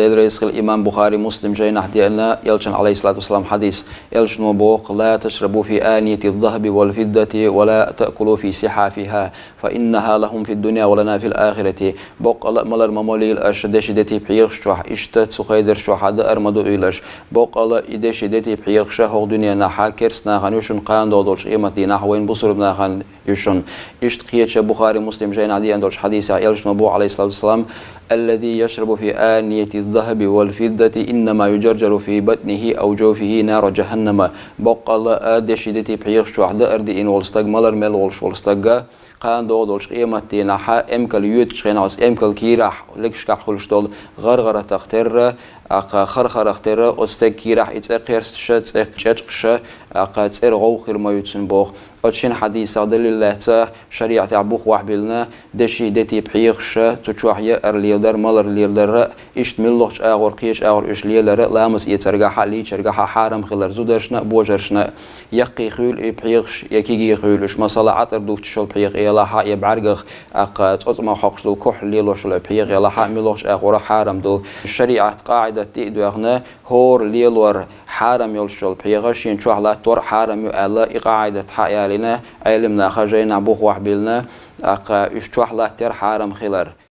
رئيس الإمام بخاري مسلم جاينا حدينا يلشن عليه الصلاة والسلام حديث يلشن وبوق لا تشربوا في آنية الذهب والفضة ولا تأكلوا في سحافها فإنها لهم في الدنيا ولنا في الآخرة بوق الله ملر ممولي الأشدش دتي بيخ شوح إشتت سخيدر شوح هذا أرمدو إلش بوق الله إدش دتي بيخ شه دنيا نحا كرسنا غنيشون قان دولش قيمة نحوين بصر بناخن يشون إشتقيت بخاري مسلم جاينا حدينا دولش حديث يلشن وبوق عليه الصلاة والسلام الذي يشرب في آنية الذهب والفضة إنما يجرجر في بطنه أو جوفه نار جهنم بق الله أدش دتي بحيخ شو عدا أردي إن والستج ملر مل والش والستجا قان دولش قيمة نحا أمكل يوت شخناس أمكل كيرح لكش كحولش دول غرغرة تختر أقا خرخر اختر أستك كيرح إتأخر شت أخشش أقا تأرغو خير ما يتسن بوخ أتشين حديث دل الله شريعة عبوخ وحبلنا دشي دتي بحيخش تشوحيا أرليدر ملر ليدر إشت ملوش أغور قيش أغور إش ليدر لامس يترجح لي ترجح حرم خلر زودرشنا بوجرشنا يقي خيل بحيخش يكيجي خيلش مصلا عطر دوك تشول بحيخ يلا حق يبعرجخ أقا تطمع حقش دول كح ليلوش البحيخ يلا حق ملوش أغور حرم دو الشريعة قاعدة تيدو أغنى هور ليلور حرم يلشل بحيخش ينشوح لا تور حرم يلا قاعدة حق لنا علمنا خجينا بوخ وحبلنا أقا إشتوح لا تر حرم خلر